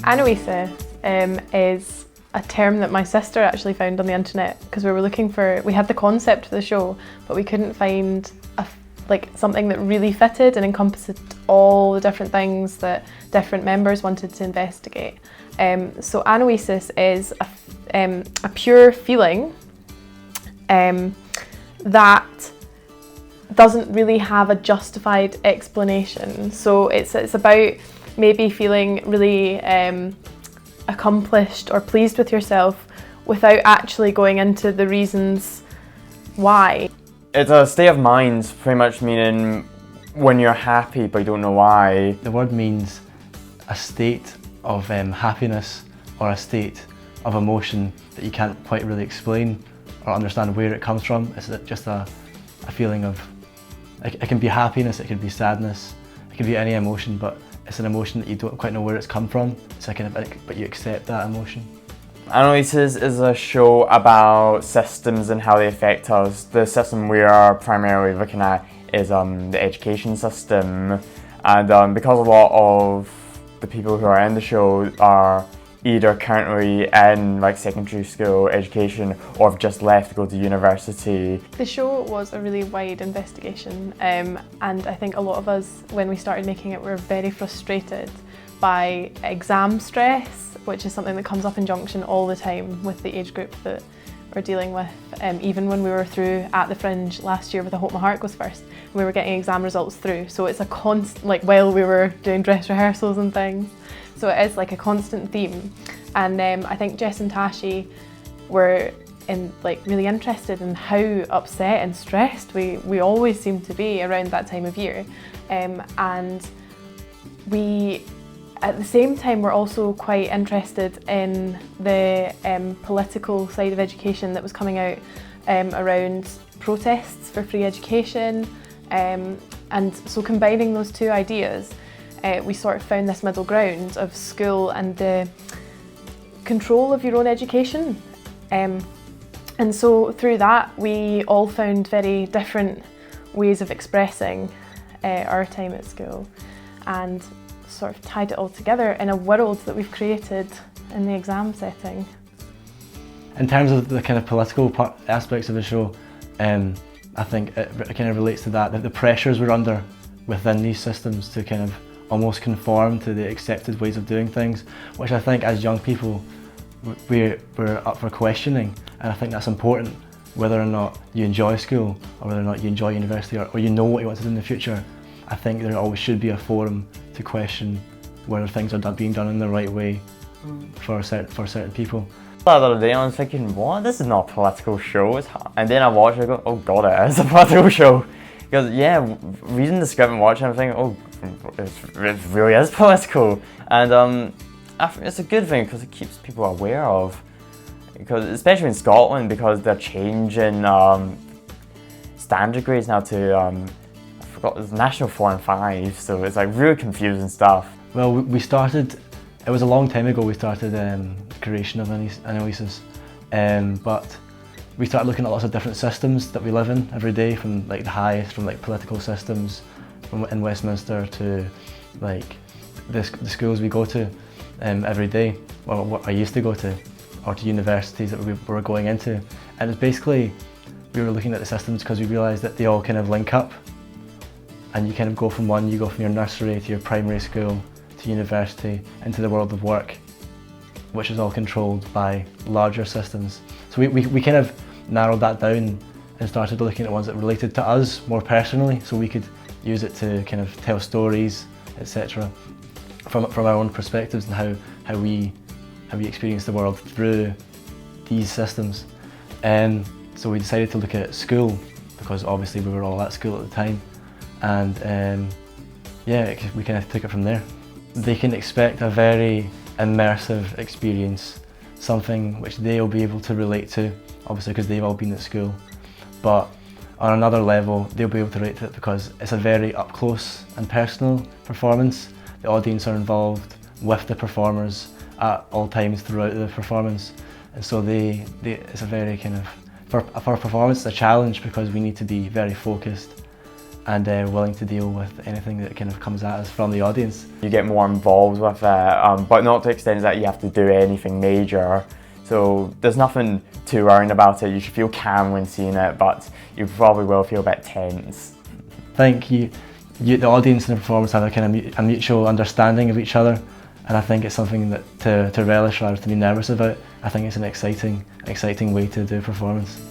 Anoesis is a term that my sister actually found on the internet because we had the concept of the show, but we couldn't find something that really fitted and encompassed all the different things that different members wanted to investigate. So Anoesis is a pure feeling that doesn't really have a justified explanation. So it's about maybe feeling really accomplished or pleased with yourself without actually going into the reasons why. It's a state of mind, pretty much meaning when you're happy but you don't know why. The word means a state of happiness or a state of emotion that you can't quite really explain or understand where it comes from. It's just a feeling of, it can be happiness, it can be sadness, it can be any emotion, but it's an emotion that you don't quite know where it's come from, so but you accept that emotion. Anoesis is a show about systems and how they affect us. The system we are primarily looking at is the education system, and because a lot of the people who are in the show are either currently in secondary school education or have just left to go to university. The show was a really wide investigation, and I think a lot of us, when we started making it, were very frustrated by exam stress, which is something that comes up in Junction all the time with the age group that we're dealing with. Even when we were through at the Fringe last year with I Hope My Heart Goes First, we were getting exam results through, so it's a constant, while we were doing dress rehearsals and things. So it is like a constant theme, and I think Jess and Tashi were really interested in how upset and stressed we always seem to be around that time of year, and we at the same time we're also quite interested in the political side of education that was coming out around protests for free education, and so combining those two ideas, we sort of found this middle ground of school and the control of your own education. And so through that we all found very different ways of expressing our time at school and sort of tied it all together in a world that we've created in the exam setting. In terms of the kind of political aspects of the show, I think it kind of relates to that the pressures we're under within these systems to kind of almost conform to the accepted ways of doing things, which I think as young people we're up for questioning, and I think that's important, whether or not you enjoy school or whether or not you enjoy university or you know what you want to do in the future. I think there always should be a forum to question whether things are being done in the right way for certain people. The other day I was thinking, what? This is not a political show. And then I watched it and I go, oh god, it is a political show. Because yeah, reading the script and watching it, I'm thinking, oh, it really is political. And it's a good thing because it keeps people aware of, because especially in Scotland, because they're changing standard grades now to I forgot, it's National 4 and 5, so it's really confusing stuff. Well, we started, it was a long time ago we started the creation of Anoesis, but we started looking at lots of different systems that we live in every day, from the highest, from political systems in Westminster to the schools we go to every day, or what I used to go to, or to universities that we were going into. And it's basically, we were looking at the systems because we realised that they all kind of link up, and you kind of go from one, you go from your nursery to your primary school to university into the world of work, which is all controlled by larger systems. So we kind of narrowed that down and started looking at ones that related to us more personally, so we could use it to kind of tell stories, etc. from our own perspectives and how we experience the world through these systems. So we decided to look at school, because obviously we were all at school at the time, and yeah, we kind of took it from there. They can expect a very immersive experience, something which they'll be able to relate to, obviously because they've all been at school, but on another level they'll be able to relate to it because it's a very up close and personal performance. The audience are involved with the performers at all times throughout the performance, and so it's a very kind of, for a performance, it's a challenge because we need to be very focused and willing to deal with anything that kind of comes at us from the audience. You get more involved with it, but not to the extent that you have to do anything major. So there's nothing too worrying about it. You should feel calm when seeing it, but you probably will feel a bit tense. I think the audience and the performers have a kind of a mutual understanding of each other, and I think it's something that to relish rather than be nervous about. I think it's an exciting way to do a performance.